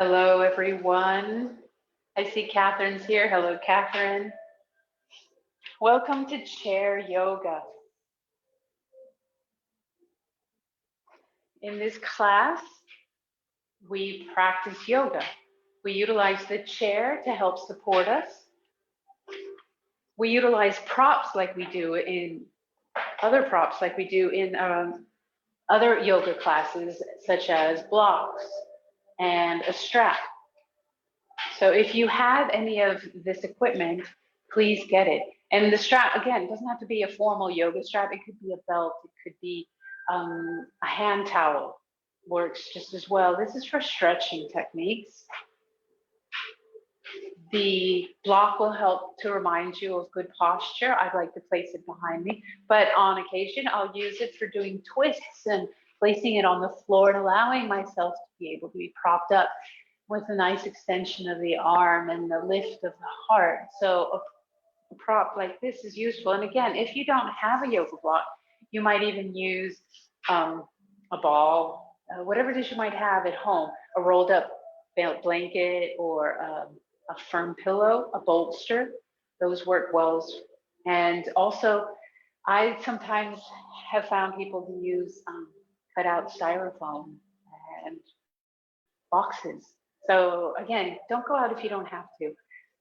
Hello, everyone. I see Catherine's here. Hello, Catherine. Welcome to Chair Yoga. In this class, we practice yoga. We utilize the chair to help support us. We utilize props like we do in other other yoga classes, such as blocks and a strap. So if you have any of this equipment, please get it. And the strap, again, doesn't have to be a formal yoga strap. It could be a belt. It could be a hand towel. Works just as well. This is for stretching techniques. The block will help to remind you of good posture. I'd like to place it behind me, but on occasion, I'll use it for doing twists and placing it on the floor and allowing myself to be able to be propped up with a nice extension of the arm and the lift of the heart. So a prop like this is useful. And again, if you don't have a yoga block, you might even use a ball, whatever it is you might have at home, a rolled up blanket or a firm pillow, a bolster. Those work well. And also, I sometimes have found people who use cut out styrofoam and boxes. So again, don't go out if you don't have to.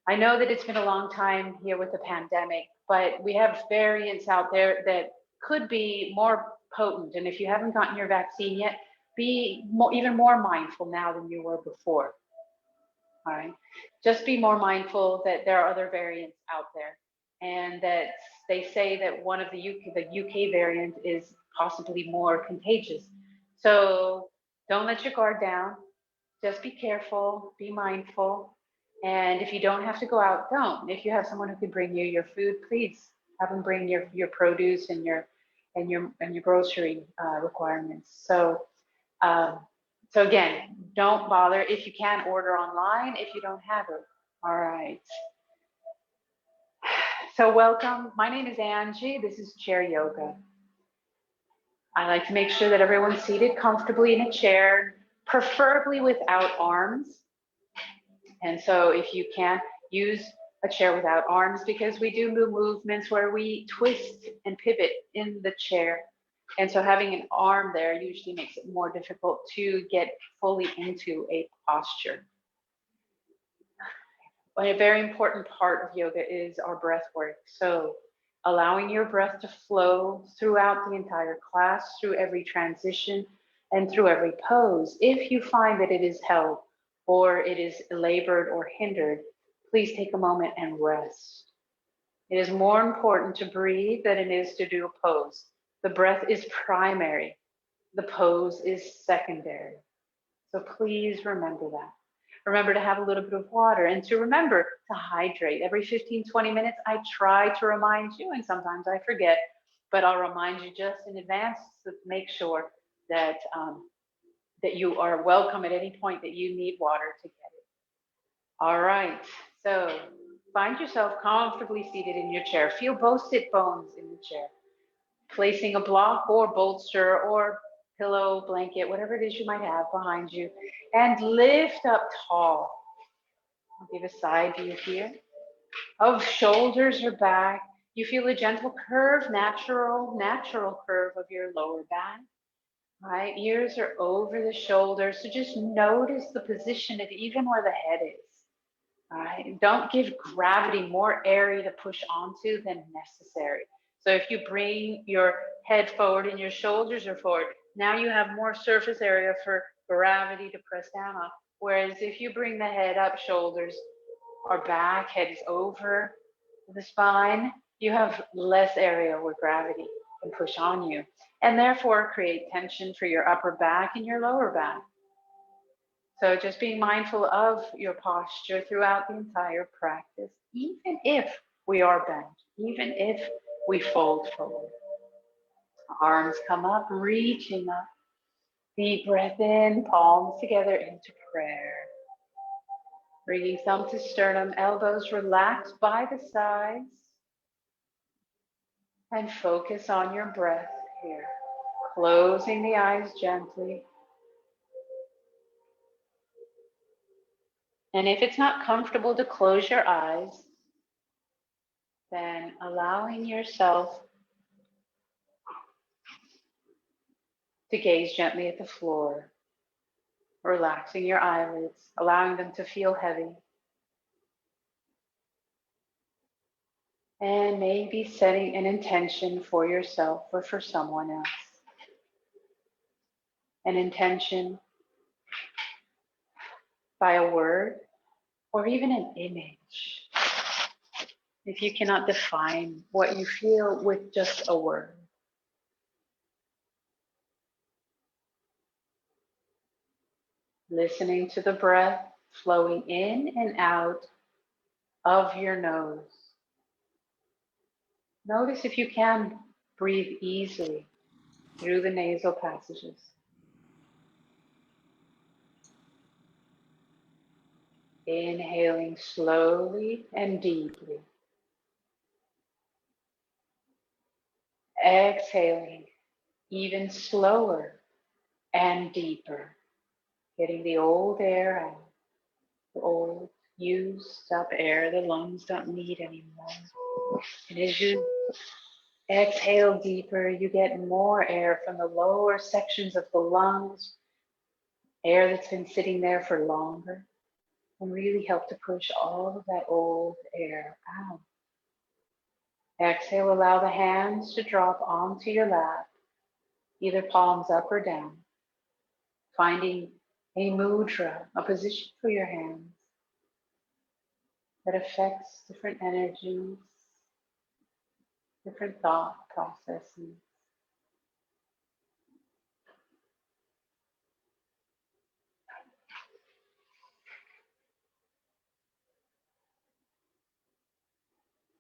I know that it's been a long time here with the pandemic, but we have variants out there that could be more potent. And if you haven't gotten your vaccine yet, be even more mindful now than you were before. All right. Just be more mindful that there are other variants out there, and that they say that one of the UK variant is possibly more contagious. So don't let your guard down. Just be careful, be mindful. And if you don't have to go out, don't. If you have someone who can bring you your food, please have them bring your produce and your grocery requirements. So again, don't bother. If you can, order online if you don't have it. All right. So welcome. My name is Angie. This is Chair Yoga. I like to make sure that everyone's seated comfortably in a chair, preferably without arms. And so if you can, use a chair without arms, because we do movements where we twist and pivot in the chair. And so having an arm there usually makes it more difficult to get fully into a posture. But a very important part of yoga is our breath work. So allowing your breath to flow throughout the entire class, through every transition and through every pose. If you find that it is held or it is labored or hindered, please take a moment and rest. It is more important to breathe than it is to do a pose. The breath is primary. The pose is secondary. So please remember that. Remember to have a little bit of water, and to remember to hydrate. Every 15, 20 minutes, I try to remind you, and sometimes I forget, but I'll remind you just in advance to make sure that, that you are welcome at any point that you need water to get it. All right, so find yourself comfortably seated in your chair. Feel both sit bones in the chair. Placing a block or bolster or pillow, blanket, whatever it is you might have behind you, and lift up tall. I'll give a side view here. Of shoulders are back. You feel a gentle curve, natural curve of your lower back. Right, ears are over the shoulders, so just notice the position of even where the head is. All right, don't give gravity more area to push onto than necessary. So if you bring your head forward and your shoulders are forward, now you have more surface area for gravity to press down on. Whereas if you bring the head up, shoulders are back, head is over the spine, you have less area where gravity can push on you, and therefore create tension for your upper back and your lower back. So just being mindful of your posture throughout the entire practice, even if we are bent, even if we fold forward. Arms come up, reaching up. Deep breath in, palms together into prayer. Bringing thumb to sternum, elbows relaxed by the sides. And focus on your breath here. Closing the eyes gently. And if it's not comfortable to close your eyes, then allowing yourself to gaze gently at the floor, relaxing your eyelids, allowing them to feel heavy. And maybe setting an intention for yourself or for someone else. An intention by a word or even an image. If you cannot define what you feel with just a word. Listening to the breath flowing in and out of your nose. Notice if you can breathe easily through the nasal passages. Inhaling slowly and deeply. Exhaling even slower and deeper. Getting the old air out, the old used up air the lungs don't need anymore. And as you exhale deeper, you get more air from the lower sections of the lungs, air that's been sitting there for longer, and really help to push all of that old air out. Exhale, allow the hands to drop onto your lap, either palms up or down, finding a mudra, a position for your hands that affects different energies, different thought processes.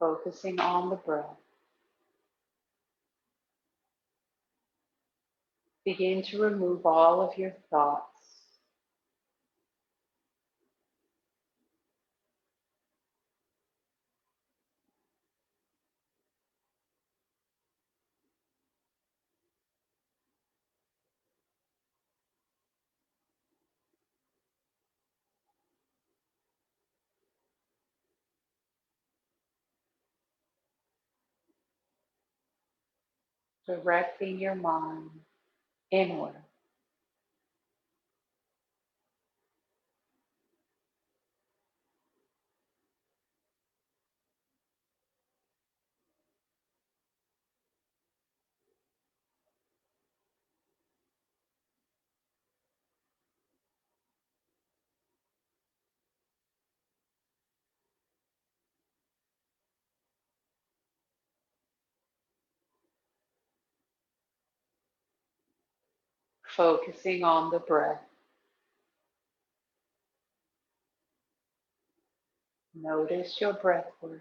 Focusing on the breath. Begin to remove all of your thoughts. Directing your mind inward. Focusing on the breath. Notice your breath work.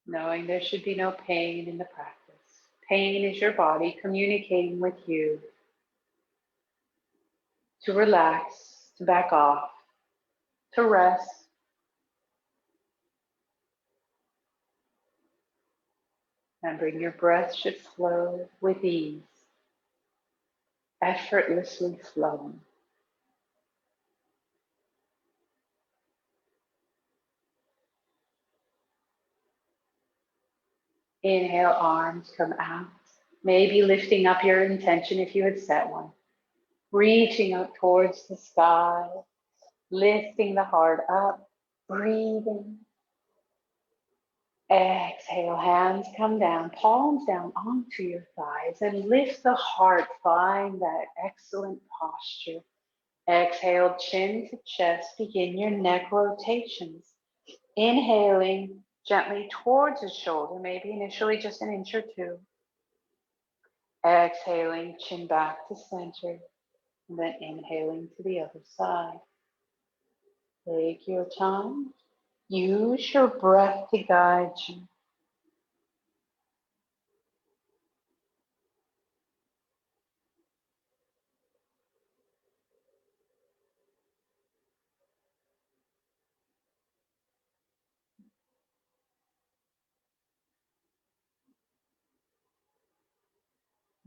Knowing there should be no pain in the practice. Pain is your body communicating with you to relax, to back off, to rest. Remembering your breath should flow with ease, effortlessly flowing. Inhale, arms come out. Maybe lifting up your intention if you had set one. Reaching out towards the sky, lifting the heart up, breathing. Exhale, hands come down, palms down onto your thighs, and lift the heart. Find that excellent posture. Exhale, chin to chest, begin your neck rotations. Inhaling gently towards the shoulder, maybe initially just an inch or two. Exhaling, chin back to center, and then inhaling to the other side. Take your time. Use your breath to guide you.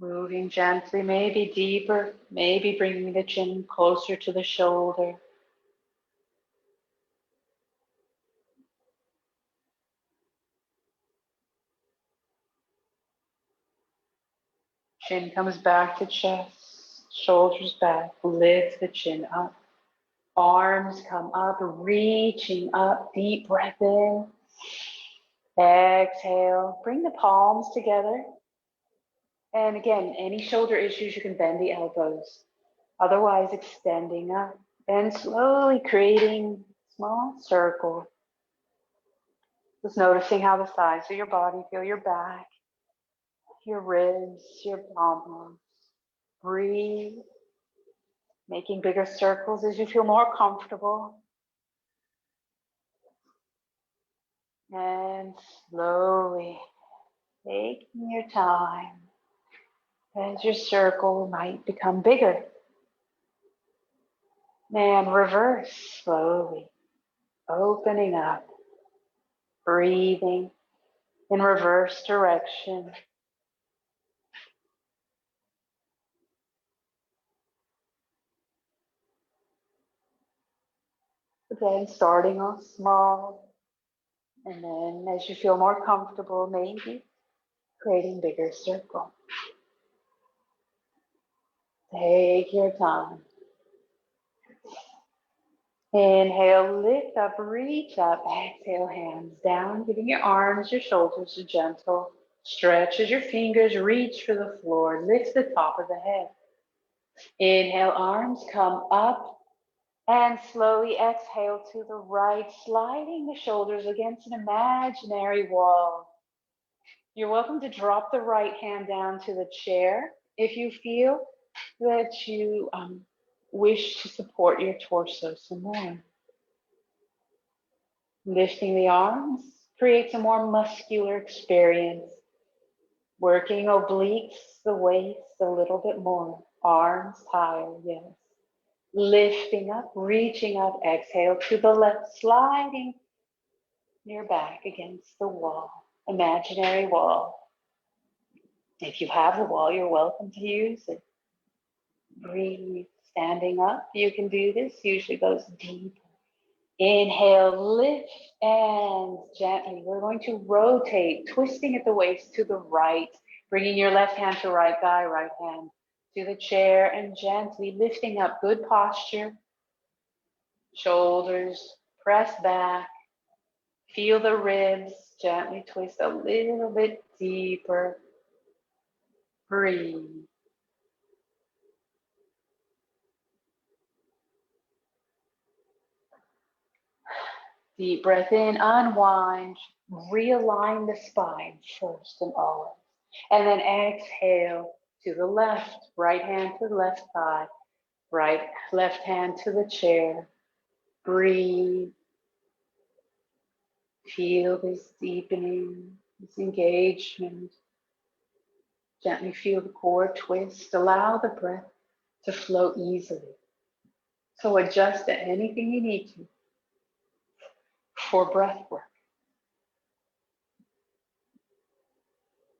Moving gently, maybe deeper, maybe bringing the chin closer to the shoulder. Chin comes back to chest, shoulders back, lift the chin up. Arms come up, reaching up, deep breath in. Exhale, bring the palms together. And again, any shoulder issues, you can bend the elbows. Otherwise, extending up and slowly creating a small circle. Just noticing how the sides of your body feel, your back, your ribs, your palms. Breathe, making bigger circles as you feel more comfortable. And slowly taking your time as your circle might become bigger. And reverse slowly, opening up, breathing in reverse direction. Again, starting off small, and then as you feel more comfortable, maybe creating bigger circle. Take your time. Inhale, lift up, reach up. Exhale, hands down, giving your arms, your shoulders a gentle stretch as your fingers reach for the floor. Lift the top of the head. Inhale, arms come up, and slowly exhale to the right, sliding the shoulders against an imaginary wall. You're welcome to drop the right hand down to the chair if you feel that you wish to support your torso some more. Lifting the arms creates a more muscular experience. Working obliques, the waist a little bit more. Arms higher, yes. Lifting up, reaching up, exhale to the left, sliding your back against the wall, imaginary wall. If you have a wall, you're welcome to use it. Breathe, standing up, you can do this, usually goes deep. Inhale, lift, and gently, we're going to rotate, twisting at the waist to the right, bringing your left hand to right thigh, right hand to the chair, and gently lifting up, good posture. Shoulders press back, feel the ribs, gently twist a little bit deeper. Breathe. Deep breath in, unwind, realign the spine first and always. And then exhale to the left, right hand to the left thigh, left hand to the chair. Breathe. Feel this deepening, this engagement. Gently feel the core twist. Allow the breath to flow easily. So adjust to anything you need to for breath work.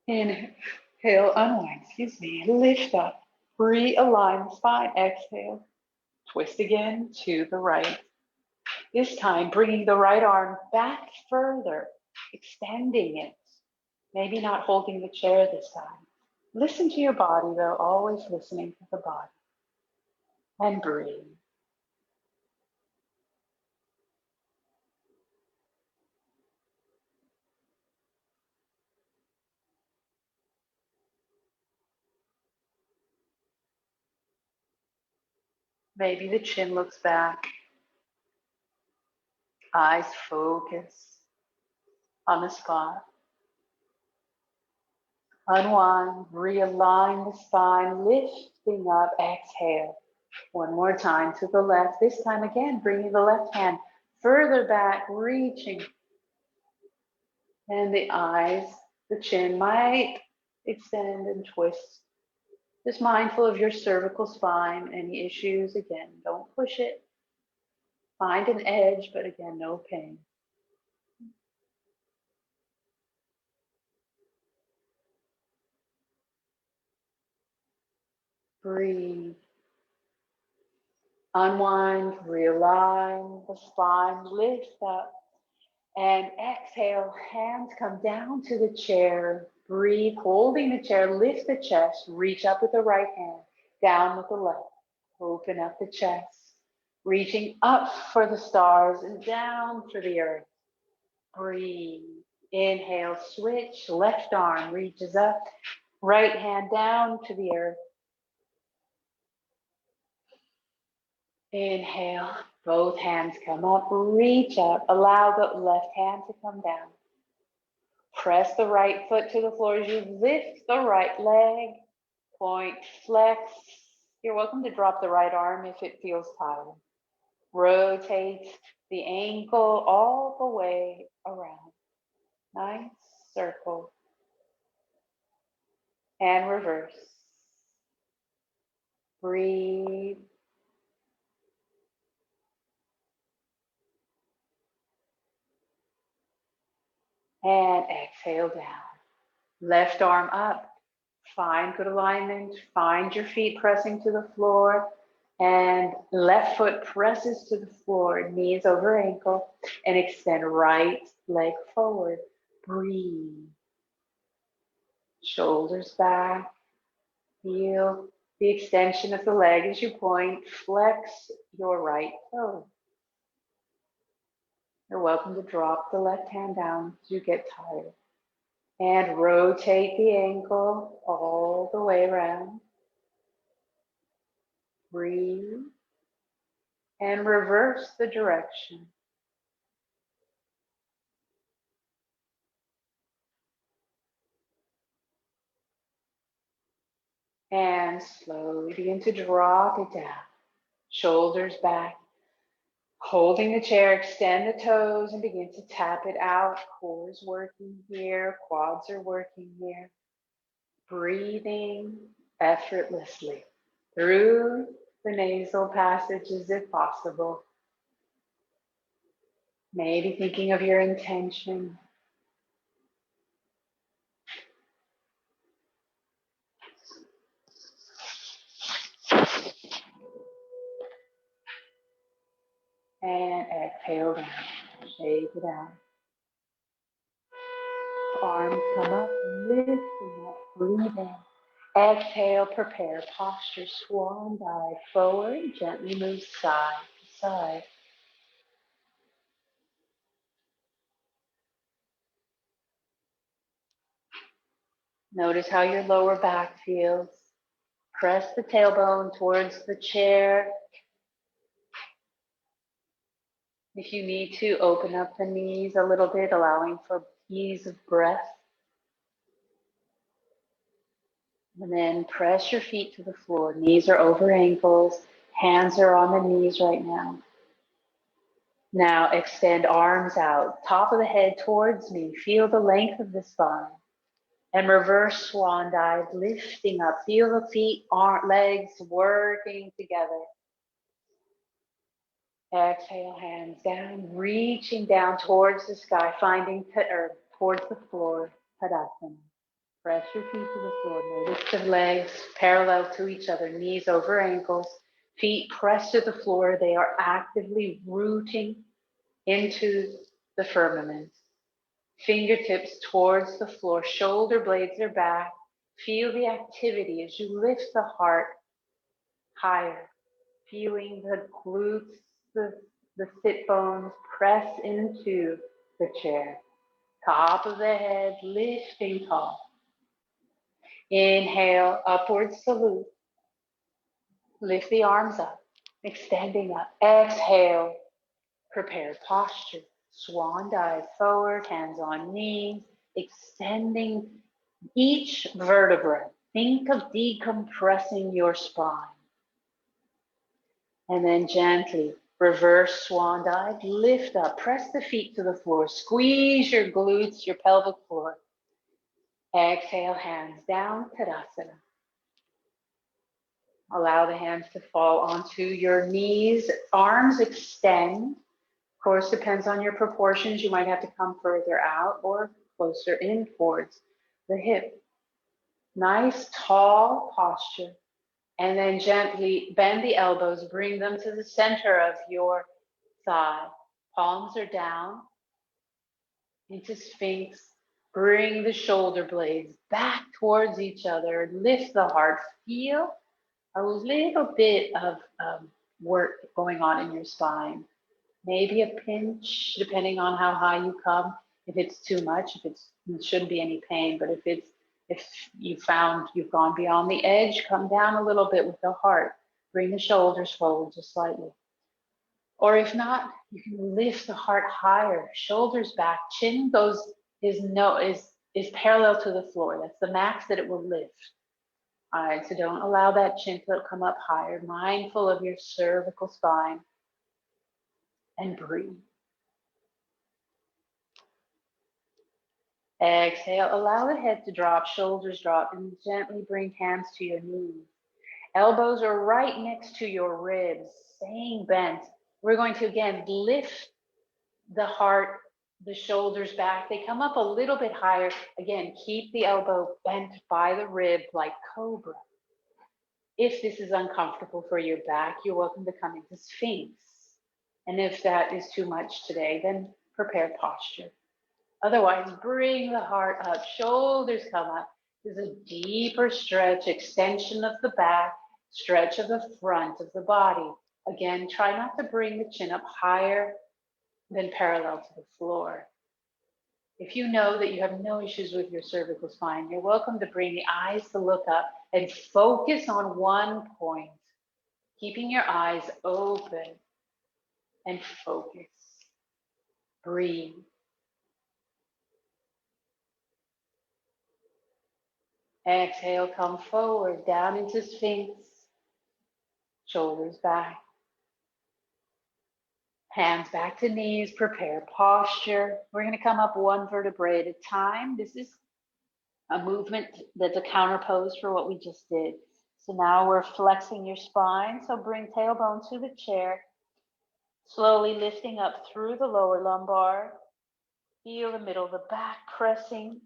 Inhale, unwind, lift up, realign the spine, exhale, twist again to the right. This time, bringing the right arm back further, extending it, maybe not holding the chair this time. Listen to your body though, always listening to the body, and breathe. Maybe the chin looks back. Eyes focus on the spot. Unwind, realign the spine, lifting up, exhale. One more time to the left. This time again, bringing the left hand further back, reaching. And the eyes, the chin might extend and twist. Just mindful of your cervical spine. Any issues, again, don't push it. Find an edge, but again, no pain. Breathe. Unwind, realign the spine, lift up, and exhale. Hands come down to the chair. Breathe, holding the chair, lift the chest, reach up with the right hand, down with the left. Open up the chest, reaching up for the stars and down for the earth. Breathe. Inhale, switch, left arm reaches up, right hand down to the earth. Inhale, both hands come up, reach up, allow the left hand to come down. Press the right foot to the floor as you lift the right leg, point, flex. You're welcome to drop the right arm if it feels tired. Rotate the ankle all the way around. Nice circle. And reverse. Breathe. And exhale down. Left arm up. Find good alignment. Find your feet pressing to the floor. And left foot presses to the floor. Knees over ankle. And extend right leg forward. Breathe. Shoulders back. Feel the extension of the leg as you point. Flex your right toe. You're welcome to drop the left hand down as you get tired. And rotate the ankle all the way around. Breathe. And reverse the direction. And slowly begin to drop it down. Shoulders back. Holding the chair, extend the toes and begin to tap it out. Core is working here. Quads are working here. Breathing effortlessly through the nasal passages if possible. Maybe thinking of your intention. And exhale down. Shake it out. Arms come up, lifting up, breathing. Exhale, prepare posture, swan dive forward, gently move side to side. Notice how your lower back feels. Press the tailbone towards the chair. If you need to, open up the knees a little bit, allowing for ease of breath. And then press your feet to the floor. Knees are over ankles. Hands are on the knees right now. Now extend arms out. Top of the head towards me. Feel the length of the spine. And reverse swan dive, lifting up. Feel the feet, legs working together. Exhale, hands down, reaching down towards the sky, finding towards the floor, Tadasana. Press your feet to the floor. Notice the legs parallel to each other, knees over ankles, feet pressed to the floor. They are actively rooting into the firmament. Fingertips towards the floor, shoulder blades are back. Feel the activity as you lift the heart higher. Feeling the glutes, the sit bones press into the chair. Top of the head, lifting tall. Inhale, upward salute. Lift the arms up, extending up. Exhale, Prepare posture. Swan dive forward, hands on knees, extending each vertebra. Think of decompressing your spine. And then gently reverse swan dive, lift up, press the feet to the floor, squeeze your glutes, your pelvic floor. Exhale, hands down, Tadasana. Allow the hands to fall onto your knees, arms extend. Of course, depends on your proportions. You might have to come further out or closer in towards the hip. Nice, tall posture. And then gently bend the elbows, bring them to the center of your thigh. Palms are down into Sphinx. Bring the shoulder blades back towards each other. Lift the heart. Feel a little bit of work going on in your spine. Maybe a pinch, depending on how high you come. If it's too much, it shouldn't be any pain. But if you found you've gone beyond the edge, come down a little bit with the heart. Bring the shoulders forward just slightly. Or if not, you can lift the heart higher, shoulders back, chin is parallel to the floor. That's the max that it will lift. All right, so don't allow that chin to come up higher. Mindful of your cervical spine. And breathe. Exhale, allow the head to drop, shoulders drop, and gently bring hands to your knees. Elbows are right next to your ribs, staying bent. We're going to, again, lift the heart, the shoulders back. They come up a little bit higher. Again, keep the elbow bent by the rib like cobra. If this is uncomfortable for your back, you're welcome to come into Sphinx. And if that is too much today, then prepare posture. Otherwise, bring the heart up, shoulders come up. There's a deeper stretch, extension of the back, stretch of the front of the body. Again, try not to bring the chin up higher than parallel to the floor. If you know that you have no issues with your cervical spine, you're welcome to bring the eyes to look up and focus on one point, keeping your eyes open and focus. Breathe. Exhale, come forward, down into Sphinx. Shoulders back. Hands back to knees, prepare posture. We're going to come up one vertebrae at a time. This is a movement that's a counter pose for what we just did. So now we're flexing your spine. So bring tailbone to the chair. Slowly lifting up through the lower lumbar. Feel the middle of the back pressing.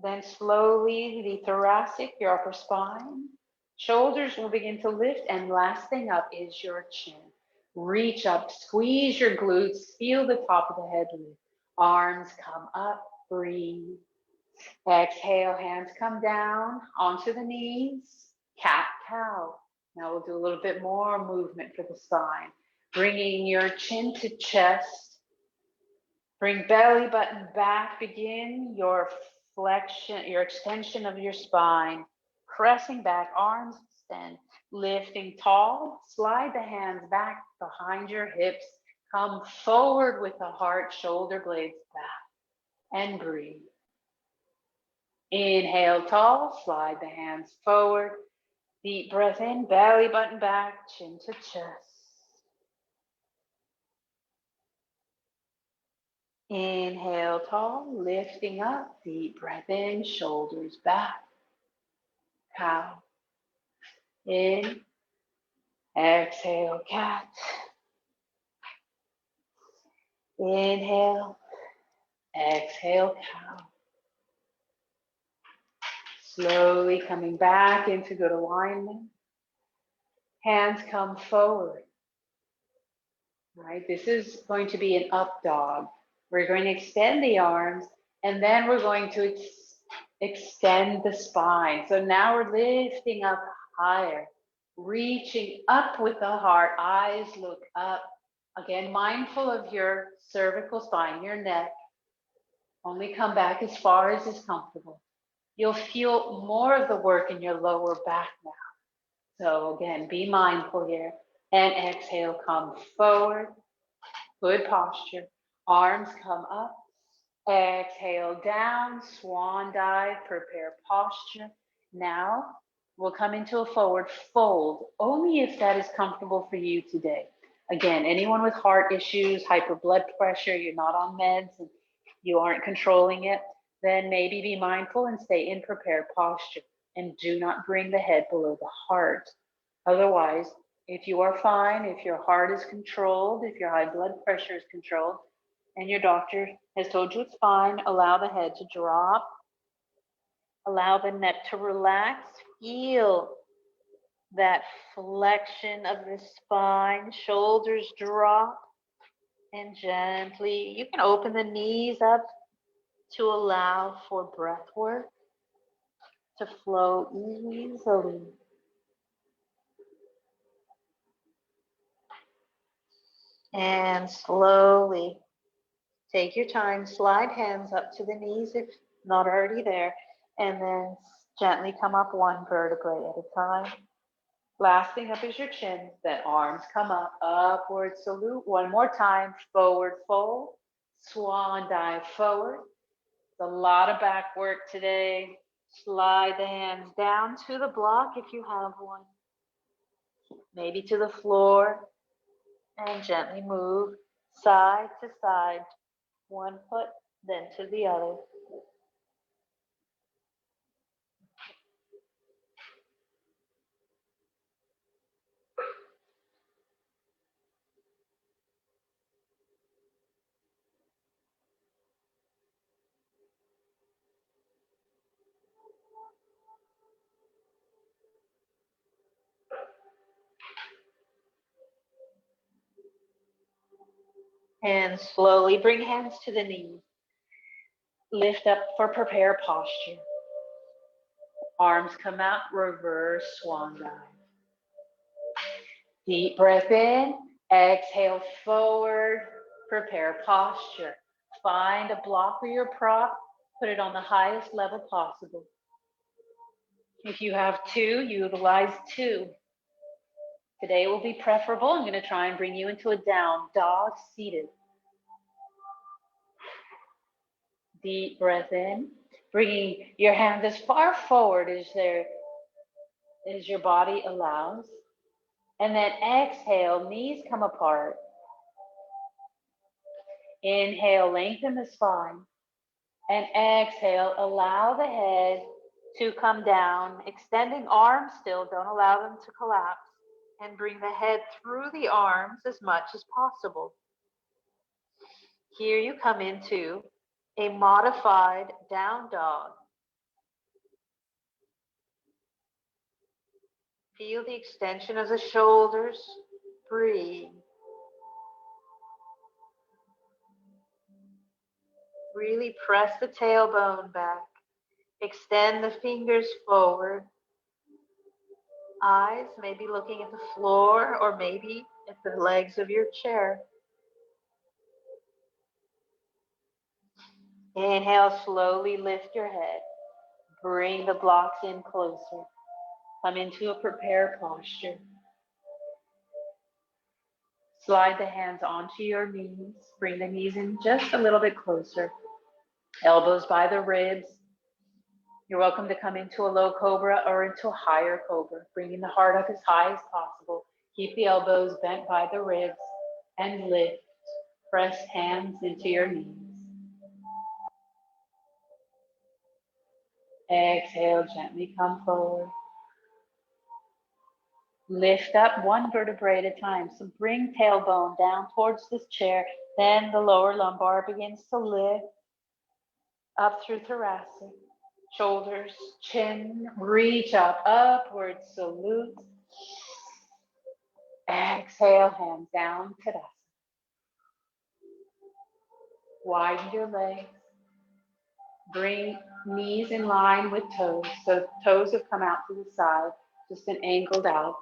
Then slowly the thoracic, your upper spine. Shoulders will begin to lift, and last thing up is your chin. Reach up, squeeze your glutes, feel the top of the head lift. Arms come up, breathe. Exhale, hands come down onto the knees. Cat, cow. Now we'll do a little bit more movement for the spine. Bringing your chin to chest. Bring belly button back. Begin your flexion, your extension of your spine. Pressing back, arms extend. Lifting tall. Slide the hands back behind your hips. Come forward with the heart, shoulder blades back. And breathe. Inhale tall, slide the hands forward. Deep breath in, belly button back, chin to chest. Inhale tall, lifting up, deep breath in, shoulders back. Cow. In. Exhale, cat. Inhale. Exhale, cow. Slowly coming back into good alignment. Hands come forward. All right, this is going to be an up dog. We're going to extend the arms, and then we're going to extend the spine. So now we're lifting up higher, reaching up with the heart, eyes look up. Again, mindful of your cervical spine, your neck. Only come back as far as is comfortable. You'll feel more of the work in your lower back now. So again, be mindful here. And exhale, come forward. Good posture. Arms come up. Exhale down, swan dive, prepare posture. Now we'll come into a forward fold, only if that is comfortable for you today. Again, anyone with heart issues, hyper blood pressure, you're not on meds and you aren't controlling it, then maybe be mindful and stay in prepared posture and do not bring the head below the heart. Otherwise, if you are fine, if your heart is controlled, if your high blood pressure is controlled, and your doctor has told you it's fine, allow the head to drop. Allow the neck to relax. Feel that flexion of the spine. Shoulders drop. And gently, you can open the knees up to allow for breath work to flow easily. And slowly take your time, slide hands up to the knees if not already there, and then gently come up one vertebrae at a time. Last thing up is your chin, then arms come up, upward salute. One more time, forward fold, swan dive forward. It's a lot of back work today. Slide the hands down to the block if you have one, maybe to the floor, and gently move side to side, one foot, then to the other. And slowly bring hands to the knees. Lift up for prepare posture. Arms come out, reverse swan dive. Deep breath in, exhale forward, prepare posture. Find a block or your prop, put it on the highest level possible. If you have two, utilize two. Today will be preferable. I'm going to try and bring you into a down dog seated. Deep breath in, bringing your hands as far forward as your body allows. And then exhale, knees come apart. Inhale, lengthen the spine. And exhale, allow the head to come down, extending arms still, don't allow them to collapse. And bring the head through the arms as much as possible. Here you come into a modified down dog. Feel the extension of the shoulders. Breathe. Really press the tailbone back. Extend the fingers forward. Eyes maybe looking at the floor or maybe at the legs of your chair. Inhale, slowly lift your head. Bring the blocks in closer. Come into a prepare posture. Slide the hands onto your knees. Bring the knees in just a little bit closer. Elbows by the ribs. You're welcome to come into a low cobra or into a higher cobra, bringing the heart up as high as possible. Keep the elbows bent by the ribs and lift. Press hands into your knees. Exhale, gently come forward. Lift up one vertebrae at a time. So bring tailbone down towards this chair. Then the lower lumbar begins to lift up through thoracic. Shoulders, chin, reach up, upward salute. Exhale, hands down, Tadasana. Widen your legs. Bring knees in line with toes. So toes have come out to the side, just an angled out.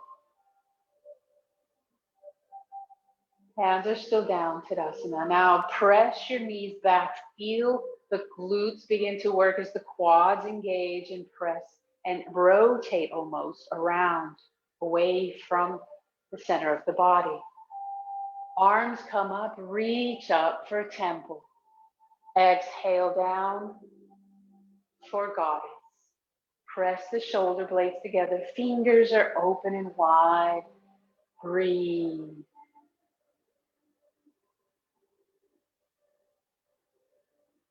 Hands are still down, Tadasana. Now press your knees back. Feel the glutes begin to work as the quads engage and press and rotate almost around, away from the center of the body. Arms come up, reach up for temple. Exhale down for goddess. Press the shoulder blades together. Fingers are open and wide. Breathe.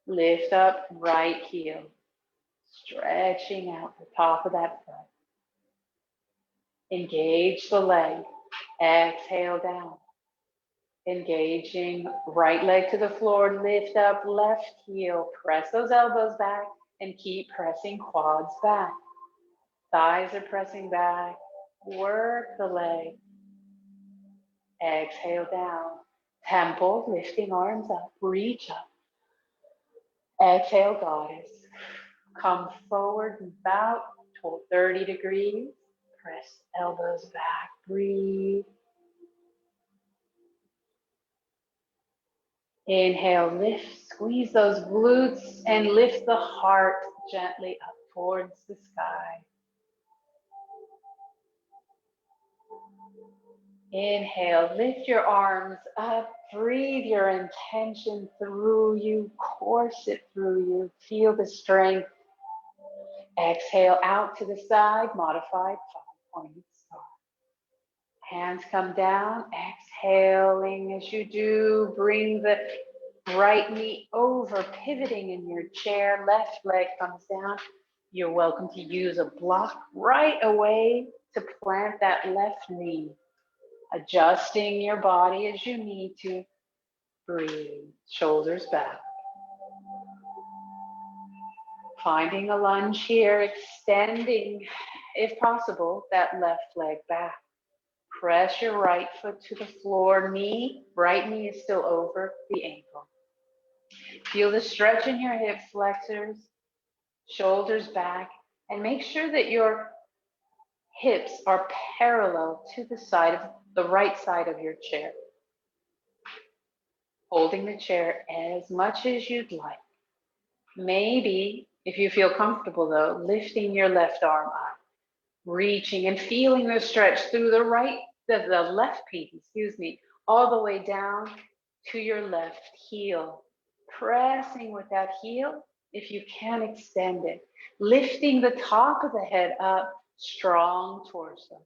Lift up right heel. Stretching out the top of that foot. Engage the leg. Exhale down. Engaging right leg to the floor. Lift up left heel. Press those elbows back and keep pressing quads back. Thighs are pressing back. Work the leg. Exhale down. Temple, lifting arms up. Reach up. Exhale, goddess. Come forward about 30 degrees. Press elbows back. Breathe. Inhale, lift, squeeze those glutes and lift the heart gently up towards the sky. Inhale, lift your arms up, breathe your intention through you, course it through you, feel the strength. Exhale out to the side, modified 5-pointed star. Hands come down, exhaling as you do, bring the right knee over, pivoting in your chair, left leg comes down. You're welcome to use a block right away to plant that left knee. Adjusting your body as you need to. Breathe, shoulders back. Finding a lunge here, extending, if possible, that left leg back. Press your right foot to the floor, right knee is still over the ankle. Feel the stretch in your hip flexors, shoulders back, and make sure that your hips are parallel to the side of the right side of your chair. Holding the chair as much as you'd like. Maybe, if you feel comfortable though, lifting your left arm up, reaching and feeling the stretch through the left pinky, all the way down to your left heel. Pressing with that heel, if you can extend it. Lifting the top of the head up, strong torso.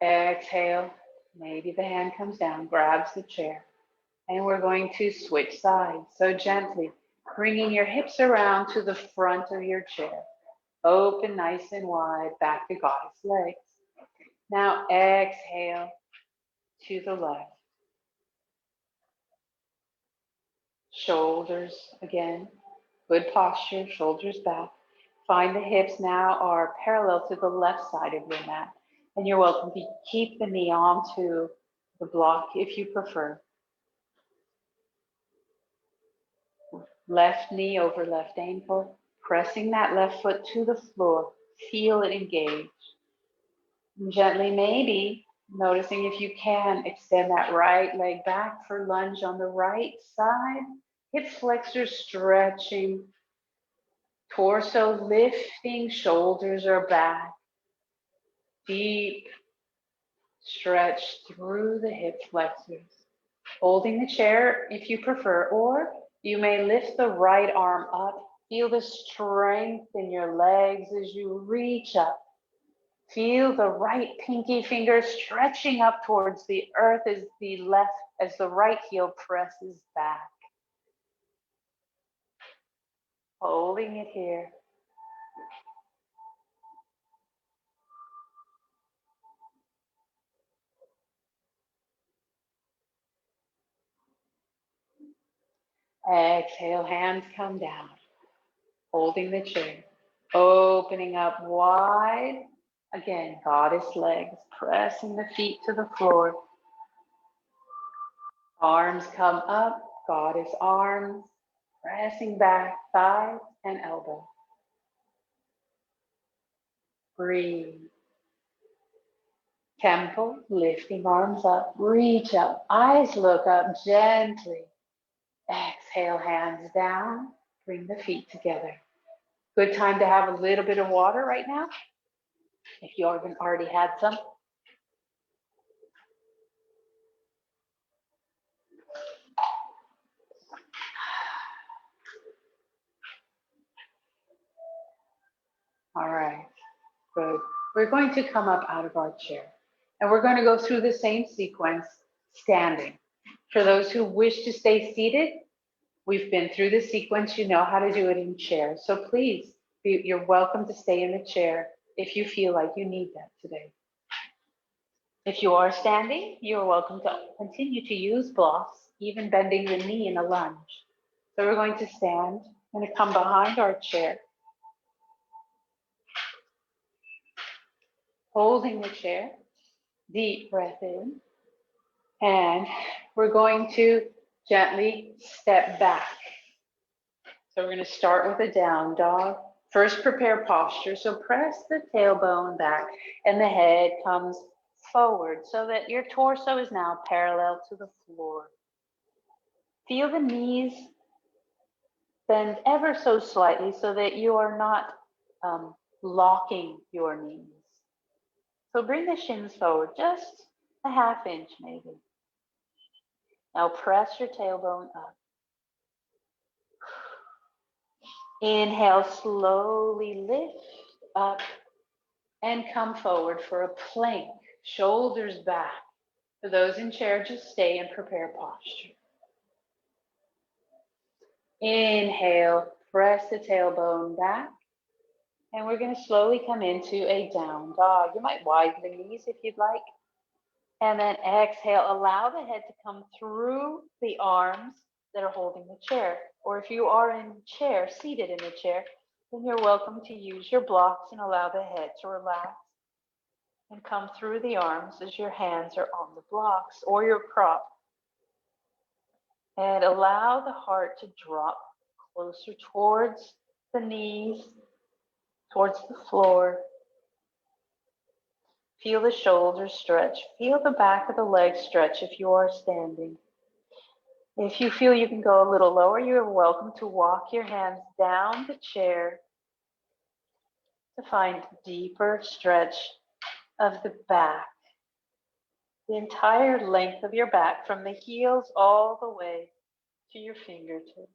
Exhale, maybe the hand comes down, grabs the chair. And we're going to switch sides. So gently, bringing your hips around to the front of your chair. Open nice and wide, back to goddess legs. Now exhale to the left. Shoulders again, good posture, shoulders back. Find the hips now are parallel to the left side of your mat. And you're welcome to keep the knee onto the block if you prefer. Left knee over left ankle, pressing that left foot to the floor. Feel it engage. And gently, maybe, noticing if you can, extend that right leg back for lunge on the right side. Hip flexors stretching. Torso lifting, shoulders are back. Deep stretch through the hip flexors. Holding the chair if you prefer, or you may lift the right arm up. Feel the strength in your legs as you reach up. Feel the right pinky finger stretching up towards the earth as the right heel presses back. Holding it here. Exhale, hands come down. Holding the chair. Opening up wide. Again, goddess legs, pressing the feet to the floor. Arms come up, goddess arms, pressing back, thighs and elbows. Breathe. Temple, lifting arms up, reach up, eyes look up gently. Exhale, hands down, bring the feet together. Good time to have a little bit of water right now, if you haven't already had some. All right, good. We're going to come up out of our chair, and we're going to go through the same sequence, standing. For those who wish to stay seated, we've been through the sequence. You know how to do it in chair. So please, you're welcome to stay in the chair if you feel like you need that today. If you are standing, you're welcome to continue to use blocks, even bending the knee in a lunge. So we're going to stand. I'm going to come behind our chair, holding the chair, deep breath in, and we're going to gently step back. So we're going to start with a down dog. First, prepare posture. So press the tailbone back and the head comes forward so that your torso is now parallel to the floor. Feel the knees bend ever so slightly so that you are not locking your knees. So bring the shins forward, just a half inch maybe. Now press your tailbone up. Inhale, slowly lift up and come forward for a plank, shoulders back. For those in chair, just stay and prepare posture. Inhale, press the tailbone back. And we're going to slowly come into a down dog. You might widen the knees if you'd like. And then exhale, allow the head to come through the arms that are holding the chair. Or if you are in chair, seated in the chair, then you're welcome to use your blocks and allow the head to relax and come through the arms as your hands are on the blocks or your prop. And allow the heart to drop closer towards the knees, towards the floor. Feel the shoulders stretch. Feel the back of the legs stretch if you are standing. If you feel you can go a little lower, you are welcome to walk your hands down the chair to find deeper stretch of the back. The entire length of your back from the heels all the way to your fingertips.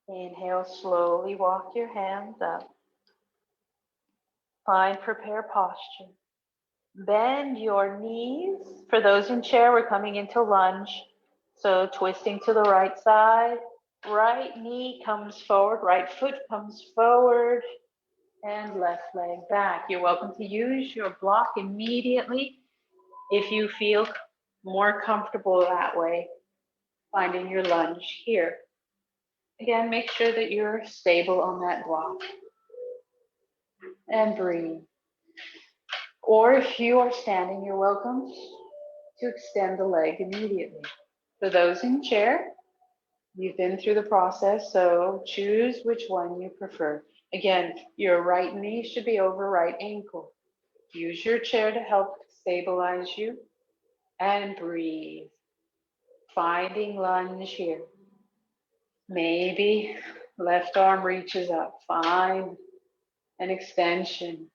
Inhale, slowly walk your hands up. Find prepare posture. Bend your knees. For those in chair, we're coming into lunge. So twisting to the right side. Right knee comes forward, right foot comes forward, and left leg back. You're welcome to use your block immediately if you feel more comfortable that way, finding your lunge here. Again, make sure that you're stable on that block. And breathe. Or if you are standing, you're welcome to extend the leg immediately. For those in chair, you've been through the process, so choose which one you prefer. Again, your right knee should be over right ankle. Use your chair to help stabilize you and breathe. Finding lunge here. Maybe left arm reaches up. Find an extension.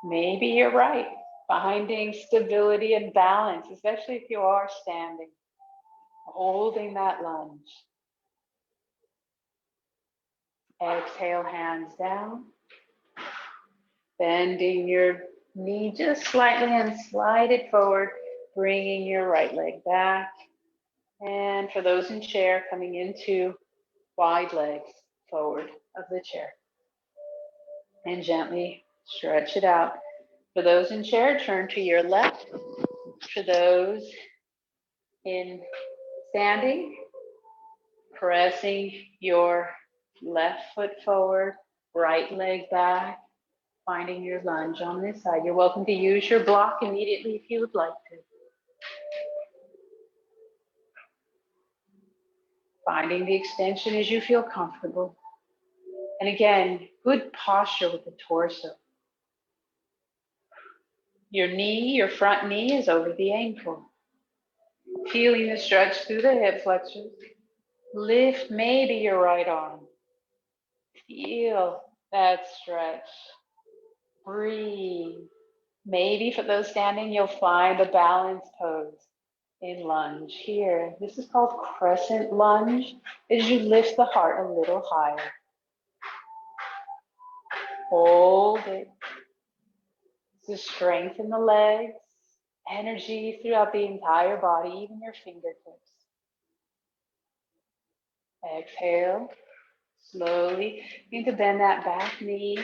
Maybe you're right. Finding stability and balance, especially if you are standing. Holding that lunge. Exhale, hands down. Bending your knee just slightly and slide it forward, bringing your right leg back. And for those in chair, coming into wide legs forward of the chair. And gently stretch it out. For those in chair, turn to your left. For those in standing, pressing your left foot forward, right leg back, finding your lunge on this side. You're welcome to use your block immediately if you would like to. Finding the extension as you feel comfortable. And again, good posture with the torso. Your knee, your front knee is over the ankle. Feeling the stretch through the hip flexors. Lift maybe your right arm. Feel that stretch. Breathe. Maybe for those standing, you'll find a balance pose in lunge here. This is called Crescent Lunge, as you lift the heart a little higher. Hold it. To strengthen the legs, energy throughout the entire body, even your fingertips. Exhale. Slowly begin to bend that back knee.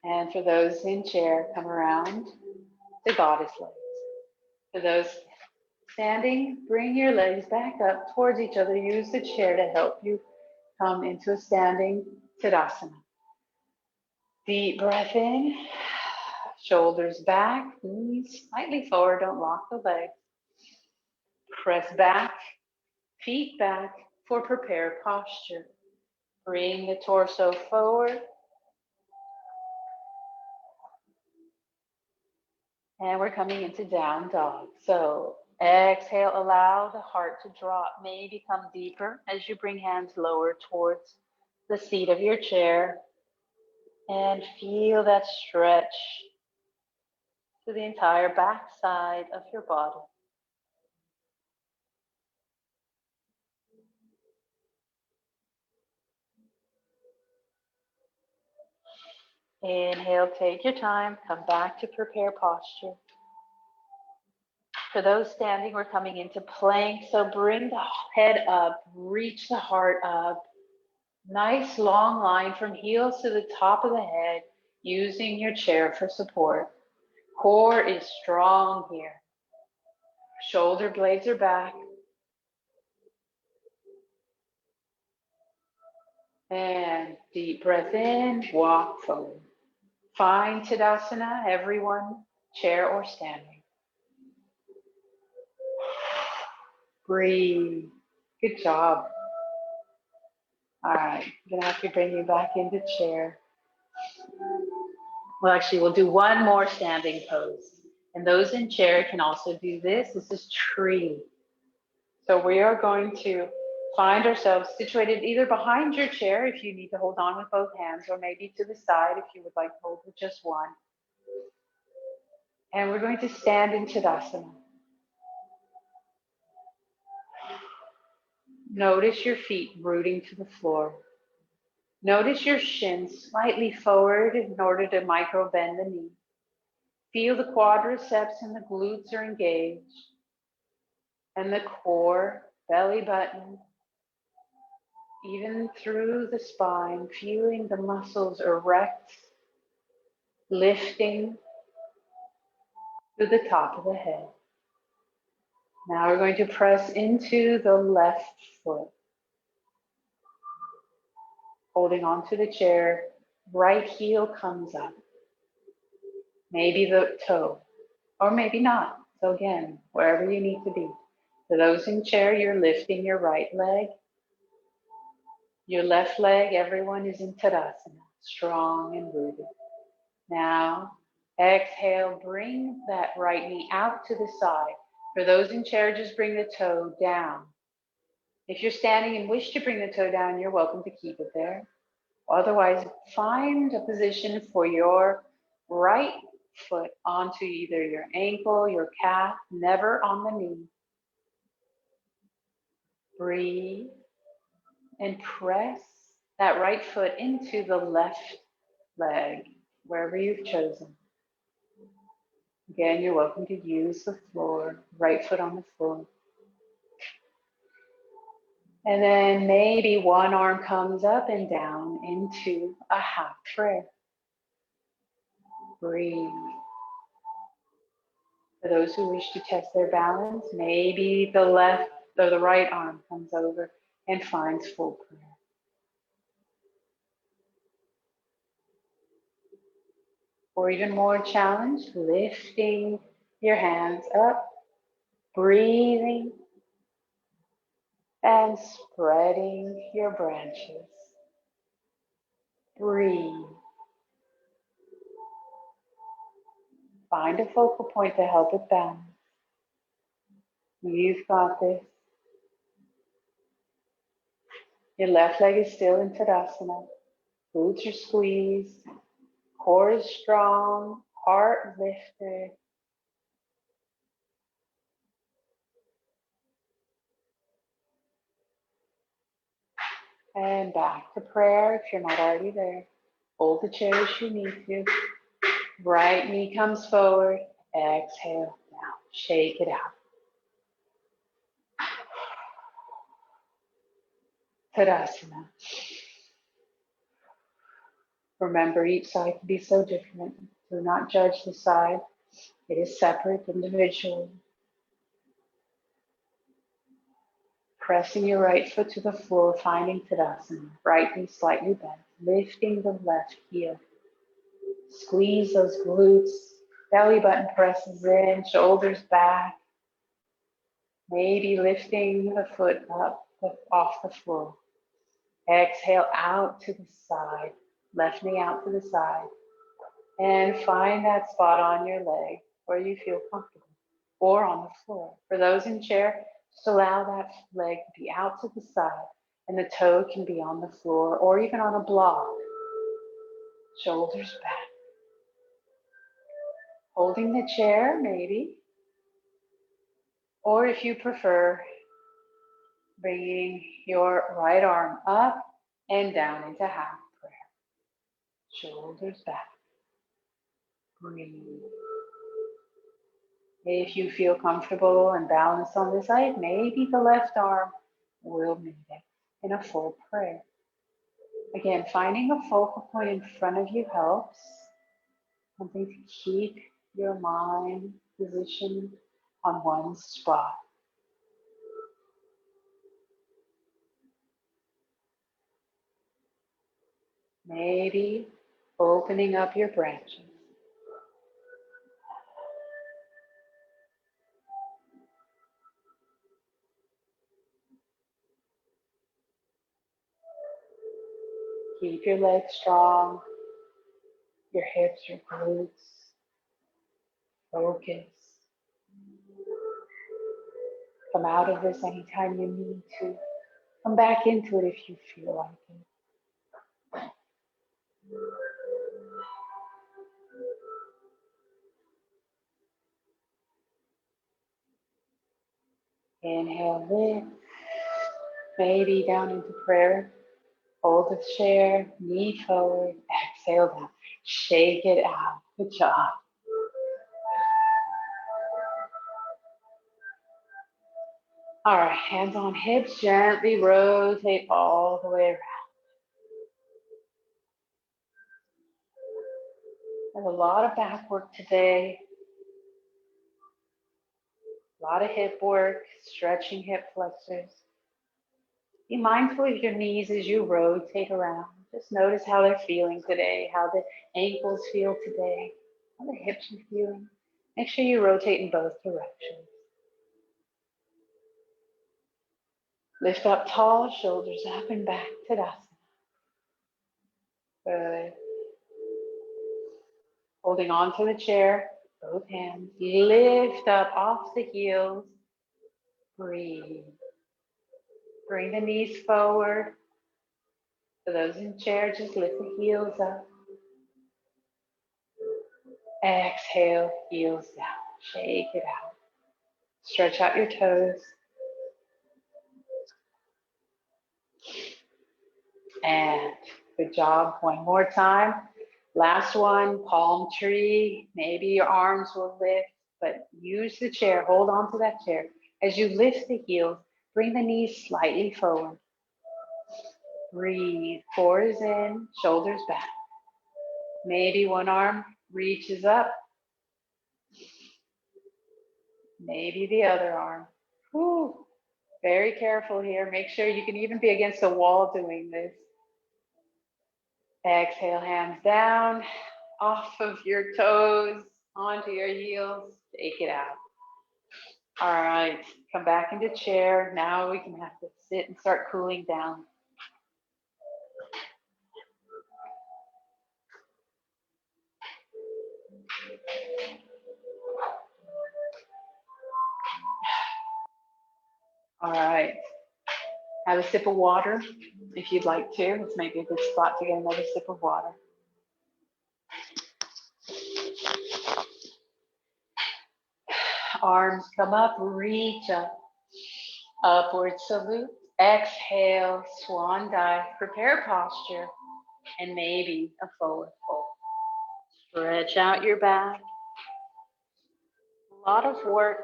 And for those in chair, come around to goddess legs. For those standing, bring your legs back up towards each other. Use the chair to help you come into a standing Tadasana. Deep breath in, shoulders back, knees slightly forward, don't lock the legs. Press back, feet back for prepare posture. Bring the torso forward. And we're coming into down dog. So exhale, allow the heart to drop, maybe come deeper as you bring hands lower towards the seat of your chair. And feel that stretch to the entire back side of your body. Inhale, take your time, come back to prepare posture. For those standing, we're coming into plank. So bring the head up, reach the heart up. Nice long line from heels to the top of the head, using your chair for support. Core is strong here. Shoulder blades are back. And deep breath in, walk forward. Find Tadasana, everyone, chair or standing. Breathe. Good job. All right, I'm gonna have to bring you back into chair. Well, actually, we'll do one more standing pose. And those in chair can also do this. This is tree. So we are going to find ourselves situated either behind your chair if you need to hold on with both hands, or maybe to the side if you would like to hold with just one. And we're going to stand in Tadasana. Notice your feet rooting to the floor. Notice your shins slightly forward in order to micro bend the knee. Feel the quadriceps and the glutes are engaged. And the core, belly button, even through the spine, feeling the muscles erect, lifting to the top of the head. Now we're going to press into the left foot. Holding onto the chair, right heel comes up. Maybe the toe, or maybe not. So again, wherever you need to be. For those in chair, you're lifting your right leg. Your left leg, everyone is in Tadasana, strong and rooted. Now, exhale, bring that right knee out to the side. For those in chair, just bring the toe down. If you're standing and wish to bring the toe down, you're welcome to keep it there. Otherwise, find a position for your right foot onto either your ankle, your calf, never on the knee. Breathe and press that right foot into the left leg, wherever you've chosen. Again, you're welcome to use the floor, right foot on the floor. And then maybe one arm comes up and down into a half prayer. Breathe. For those who wish to test their balance, maybe the left or the right arm comes over and finds full prayer. Or even more challenge, lifting your hands up, breathing, and spreading your branches. Breathe. Find a focal point to help it balance. You've got this. Your left leg is still in Tadasana. Glutes are squeezed. Core is strong. Heart lifted. And back to prayer if you're not already there. Hold the chair as you need to. Right knee comes forward. Exhale down. Shake it out. Tadasana. Remember, each side can be so different. Do not judge the side. It is separate, individual. Pressing your right foot to the floor, finding Tadasana. Right knee slightly bent. Lifting the left heel. Squeeze those glutes. Belly button presses in, shoulders back. Maybe lifting the foot up off the floor. Exhale out to the side. Left knee out to the side. And find that spot on your leg where you feel comfortable, or on the floor. For those in chair, just allow that leg to be out to the side, and the toe can be on the floor or even on a block. Shoulders back. Holding the chair, maybe. Or if you prefer, bringing your right arm up and down into half prayer. Shoulders back. Breathe. If you feel comfortable and balanced on this side, maybe the left arm will meet it in a full prayer. Again, finding a focal point in front of you helps. Something to keep your mind positioned on one spot. Maybe opening up your branches. Keep your legs strong, your hips, your glutes. Focus. Come out of this anytime you need to. Come back into it if you feel like it. Inhale, lift. Maybe down into prayer. Hold the chair, knee forward, exhale down. Shake it out. Good job. All right, hands on hips, gently rotate all the way around. There's a lot of back work today. A lot of hip work, stretching hip flexors. Be mindful of your knees as you rotate around. Just notice how they're feeling today, how the ankles feel today, how the hips are feeling. Make sure you rotate in both directions. Lift up tall, shoulders up and back, Tadasana. Good. Holding on to the chair, both hands. Lift up off the heels. Breathe. Bring the knees forward. For those in chair, just lift the heels up. Exhale, heels down. Shake it out. Stretch out your toes. And good job. One more time. Last one, palm tree. Maybe your arms will lift, but use the chair. Hold on to that chair. As you lift the heels, bring the knees slightly forward. Breathe. Core is in, shoulders back. Maybe one arm reaches up. Maybe the other arm. Whew. Very careful here. Make sure you can even be against the wall doing this. Exhale, hands down, off of your toes, onto your heels. Take it out. All right, come back into chair. Now we can have to sit and start cooling down. All right, have a sip of water. If you'd like to, it's maybe a good spot to get another sip of water. Arms come up, reach up. Upward salute. Exhale, swan dive. Prepare posture and maybe a forward fold. Stretch out your back. A lot of work,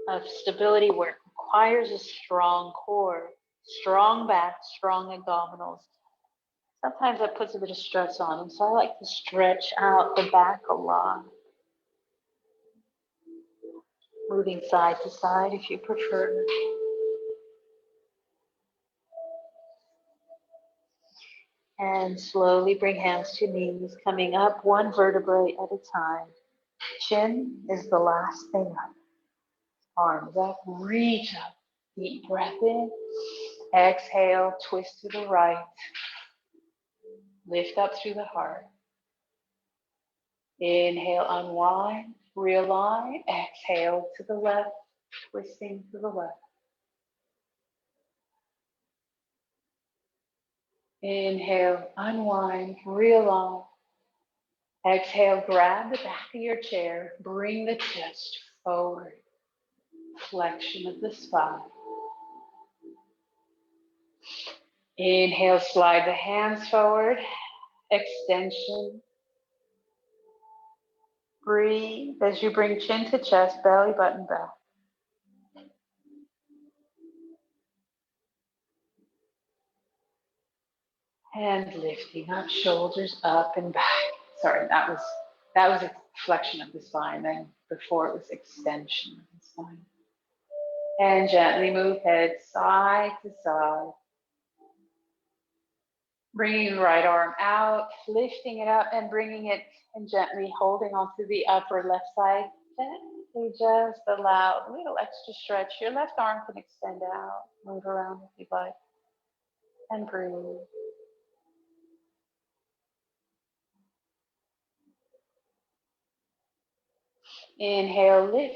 of stability work, requires a strong core, strong back, strong abdominals. Sometimes that puts a bit of stress on them, so I like to stretch out the back a lot. Moving side to side if you prefer. And slowly bring hands to knees, coming up one vertebrae at a time. Chin is the last thing up. Arms up, reach up. Deep breath in. Exhale, twist to the right. Lift up through the heart. Inhale, unwind, realign. Exhale to the left, twisting to the left. Inhale, unwind, realign. Exhale, grab the back of your chair. Bring the chest forward. Flexion of the spine. Inhale, slide the hands forward. Extension. Breathe as you bring chin to chest, belly button back. And lifting up, shoulders up and back. Sorry, that was a flexion of the spine. Then before it was extension of the spine. And gently move head side to side. Bringing the right arm out, lifting it up and bringing it and gently holding onto the upper left side. Gently just allow a little extra stretch. Your left arm can extend out. Move around if you'd like. And breathe. Inhale, lift.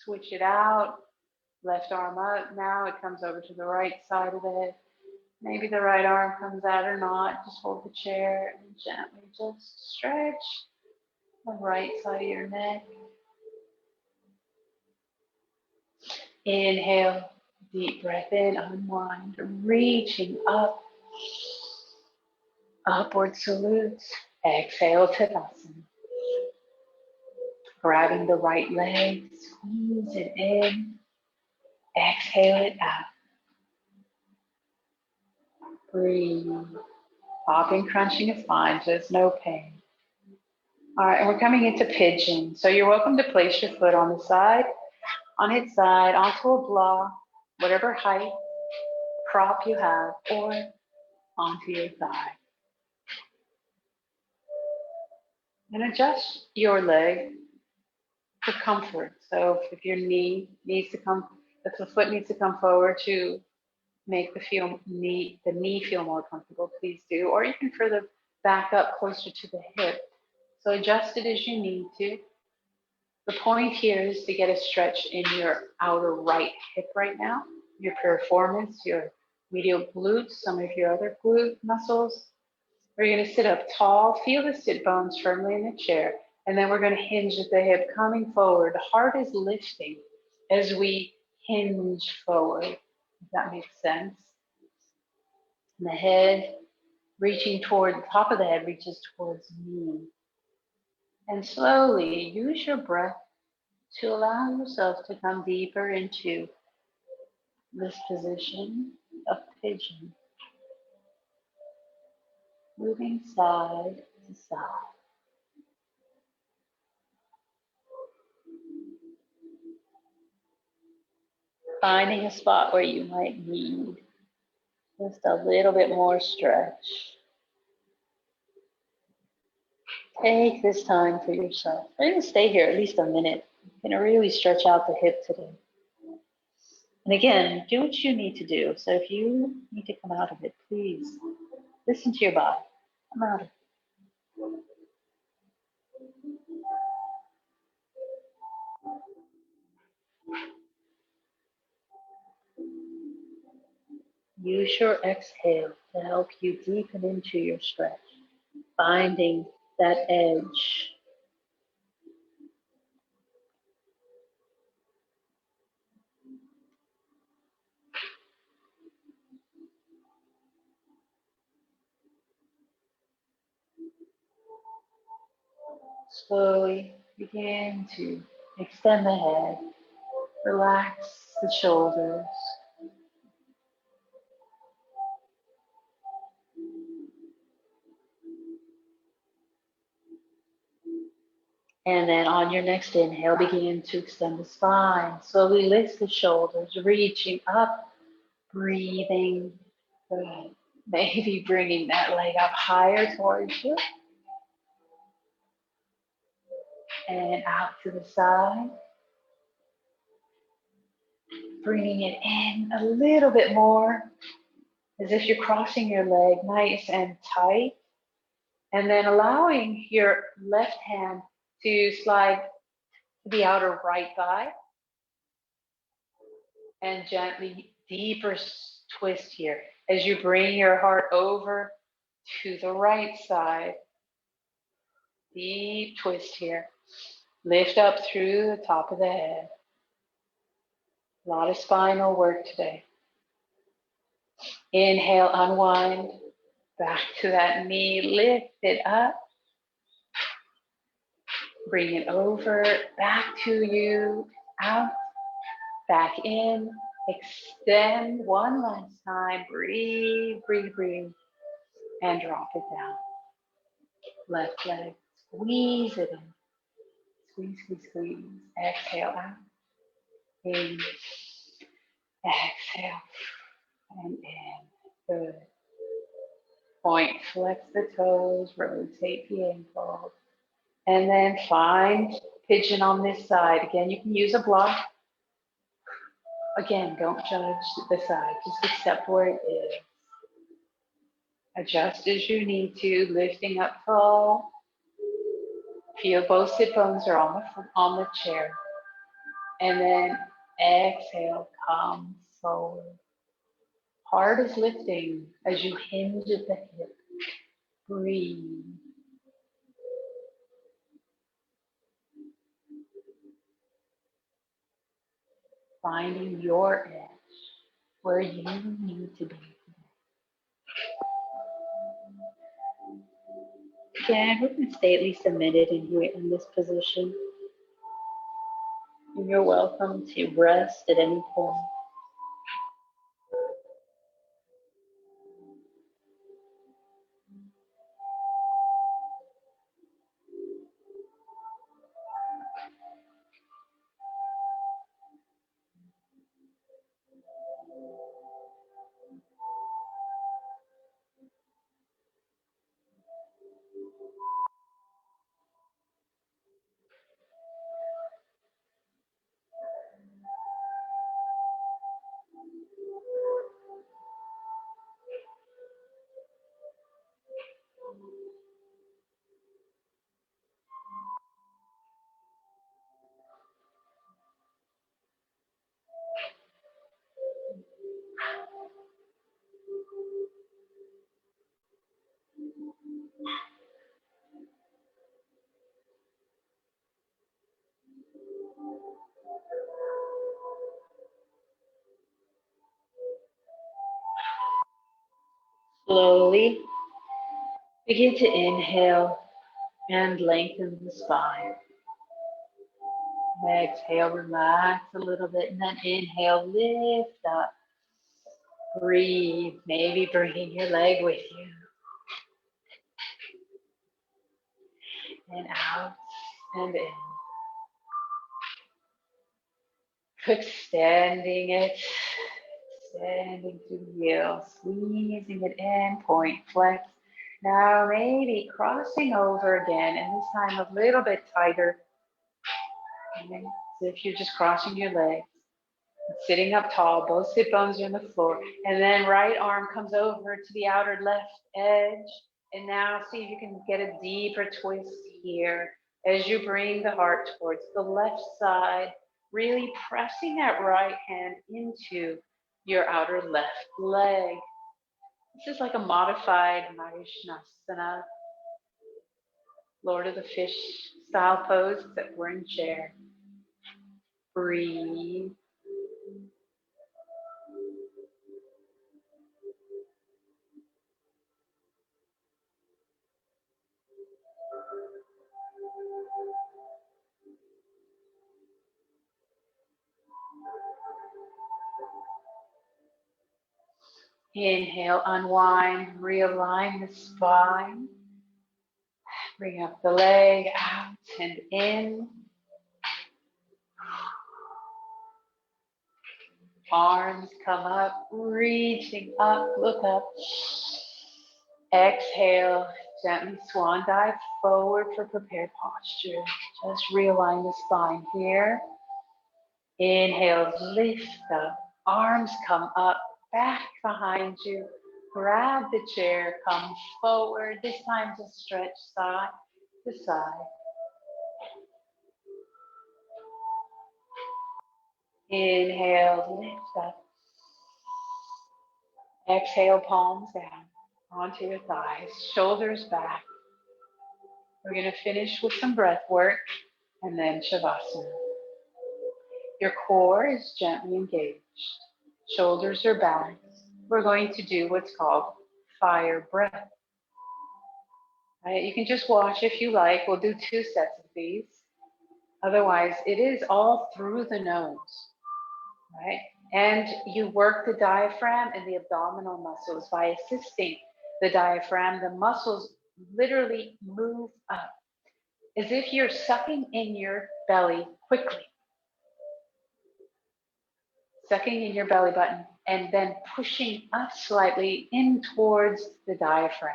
Switch it out. Left arm up. Now it comes over to the right side of the head. Maybe the right arm comes out or not. Just hold the chair and gently just stretch the right side of your neck. Inhale, deep breath in, unwind, reaching up. Upward salute. Exhale, Tadasana. Grabbing the right leg, squeeze it in. Exhale it out. Breathe. Popping, crunching is fine, just no pain. All right, and we're coming into pigeon. So you're welcome to place your foot on the side, on its side, onto a block, whatever height, prop you have, or onto your thigh. And adjust your leg for comfort. So if your knee needs to come, if the foot needs to come forward to make the knee feel more comfortable, please do. Or you can further back up closer to the hip. So adjust it as you need to. The point here is to get a stretch in your outer right hip right now, your piriformis, your medial glutes, some of your other glute muscles. We're going to sit up tall, feel the sit bones firmly in the chair, and then we're going to hinge at the hip, coming forward. The heart is lifting as we hinge forward, if that makes sense. And the head reaching toward, the top of the head reaches towards me. And slowly use your breath to allow yourself to come deeper into this position of pigeon. Moving side to side. Finding a spot where you might need just a little bit more stretch. Take this time for yourself. We're going to stay here at least a minute. You're going to really stretch out the hip today. And again, do what you need to do. So if you need to come out of it, please listen to your body. Come out of it. Use your exhale to help you deepen into your stretch, finding that edge. Slowly begin to extend the head, relax the shoulders. And then on your next inhale, begin to extend the spine. Slowly lift the shoulders, reaching up, breathing. Good. Maybe bringing that leg up higher towards you. And out to the side. Bringing it in a little bit more, as if you're crossing your leg nice and tight. And then allowing your left hand to slide to the outer right thigh. And gently deeper twist here as you bring your heart over to the right side. Deep twist here. Lift up through the top of the head. A lot of spinal work today. Inhale, unwind. Back to that knee. Lift it up. Bring it over. Back to you. Out. Back in. Extend one last time. Breathe, breathe, breathe. And drop it down. Left leg. Squeeze it in. Squeeze, squeeze, squeeze. Exhale out. In. Exhale. And in. Good. Point. Flex the toes. Rotate the ankle. And then find pigeon on this side. Again, you can use a block. Again, don't judge the side. Just accept where it is. Adjust as you need to. Lifting up tall. Feel both sit bones are on the chair. And then exhale, come forward. Heart is lifting as you hinge at the hip. Breathe. Finding your edge where you need to be. Again, we're going to stay at least a minute in here in this position. And you're welcome to rest at any point. Slowly begin to inhale and lengthen the spine. Exhale, relax a little bit, and then inhale, lift up. Breathe, maybe bringing your leg with you. And out and in. Extending it, extending through the heel, squeezing it in, point, flex. Now maybe crossing over again, and this time a little bit tighter. Okay. So if you're just crossing your legs, sitting up tall, both sit bones are on the floor, and then right arm comes over to the outer left edge. And now see if you can get a deeper twist here as you bring the heart towards the left side, really pressing that right hand into your outer left leg. This is like a modified Marishnasana, Lord of the Fish style pose, except we're in chair. Breathe. Inhale, unwind, realign the spine. Bring up the leg, out and in. Arms come up, reaching up, look up. Exhale, gently swan dive forward for prepared posture. Just realign the spine here. Inhale, lift up, arms come up, back behind you. Grab the chair, come forward. This time just stretch side to side. Inhale, lift up. Exhale, palms down onto your thighs, shoulders back. We're going to finish with some breath work and then Shavasana. Your core is gently engaged. Shoulders are back. We're going to do what's called fire breath. Right? You can just watch if you like. We'll do 2 sets of these. Otherwise, it is all through the nose, right? And you work the diaphragm and the abdominal muscles by assisting the diaphragm. The muscles literally move up as if you're sucking in your belly quickly. Sucking in your belly button and then pushing up slightly in towards the diaphragm.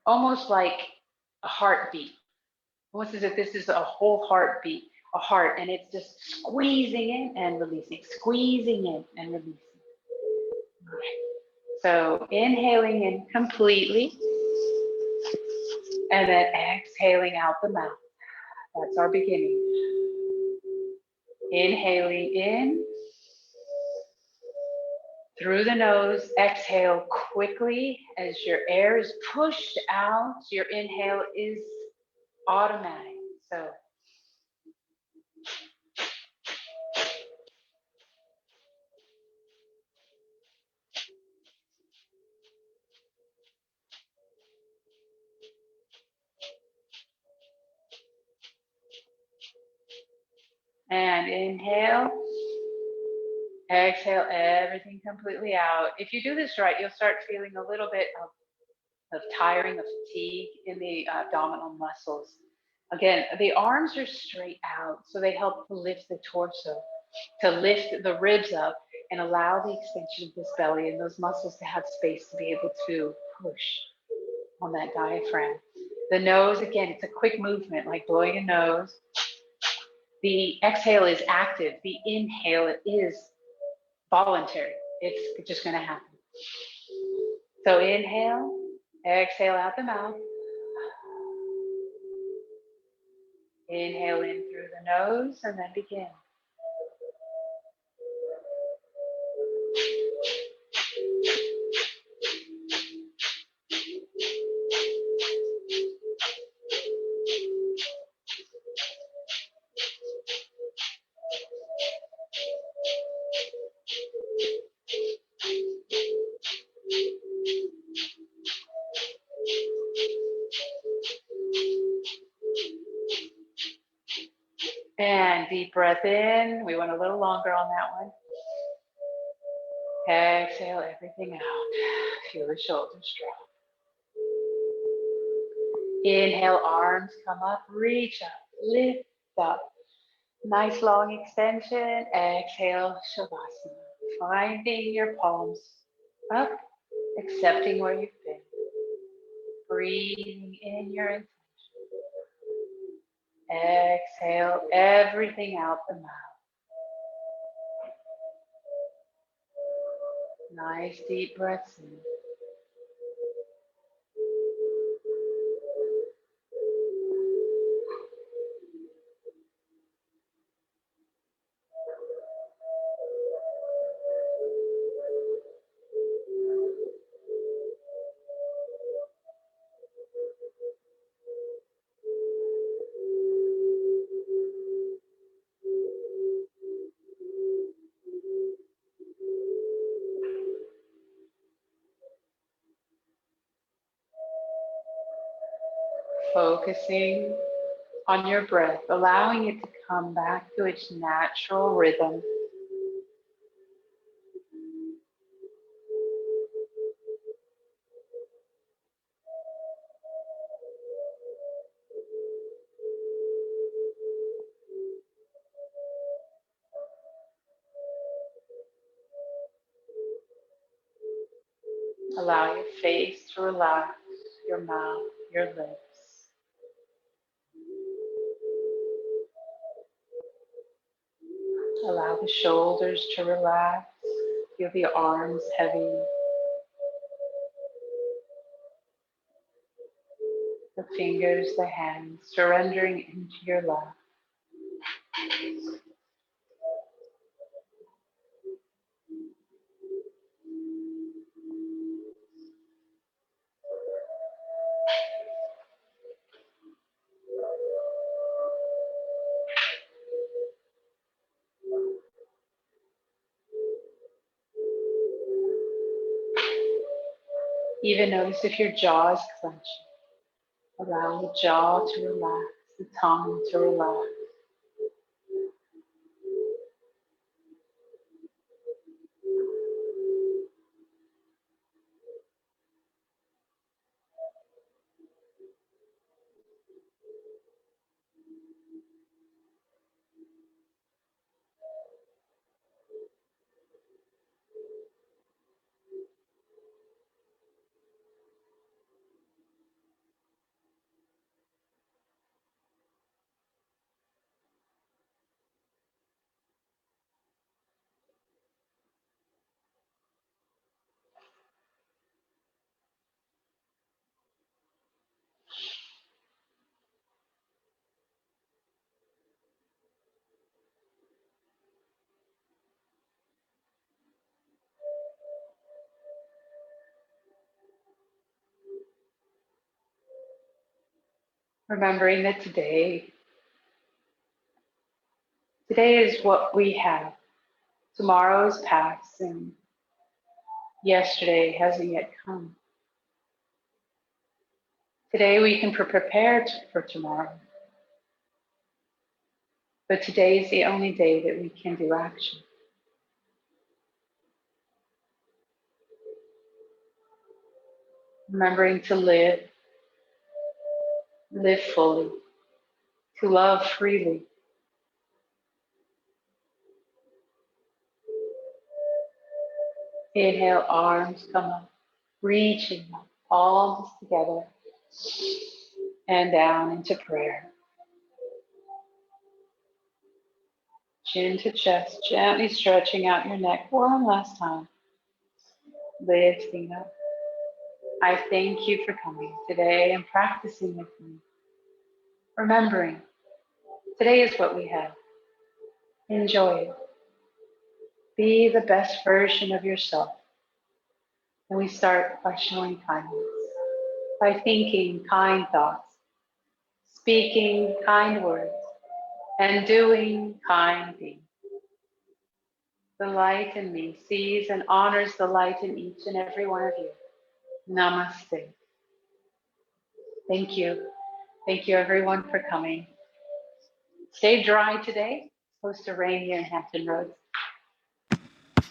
Almost like a heartbeat. Almost as if this is a whole heartbeat, a heart, and it's just squeezing in and releasing, squeezing in and releasing. All right. So inhaling in completely and then exhaling out the mouth. That's our beginning. Inhaling in through the nose, exhale quickly as your air is pushed out. Your inhale is automatic. So and inhale, exhale everything completely out. If you do this right, you'll start feeling a little bit of tiring, of fatigue in the abdominal muscles. Again, the arms are straight out, so they help to lift the torso, to lift the ribs up and allow the extension of this belly and those muscles to have space to be able to push on that diaphragm. The nose, again, it's a quick movement, like blowing a nose. The exhale is active. The inhale is voluntary. It's just going to happen. So inhale, exhale out the mouth. Inhale in through the nose and then begin. And deep breath in. We went a little longer on that one. Exhale everything out. Feel the shoulders drop. Inhale, arms come up, reach up, lift up. Nice long extension. Exhale, Shavasana. Finding your palms up, accepting where you've been. Breathing in your intention. Exhale everything out the mouth. Nice deep breaths in. Focusing on your breath, allowing it to come back to its natural rhythm. Allow your face to relax, your mouth, your lips. Allow the shoulders to relax. Feel the arms heavy. The fingers, the hands, surrendering into your lap. Even notice if your jaw is clenching. Allow the jaw to relax, the tongue to relax. Remembering that today is what we have. Tomorrow is past and yesterday hasn't yet come. Today we can prepare for tomorrow. But today is the only day that we can do action. Remembering to live fully, to love freely. Inhale, arms come up, reaching up, palms together, and down into prayer. Chin to chest, gently stretching out your neck one last time. Lifting up. I thank you for coming today and practicing with me. Remembering, today is what we have. Enjoy it. Be the best version of yourself. And we start by showing kindness, by thinking kind thoughts, speaking kind words, and doing kind things. The light in me sees and honors the light in each and every one of you. Namaste. Thank you. Thank you everyone for coming. Stay dry today. It's supposed to rain here in Hampton Roads.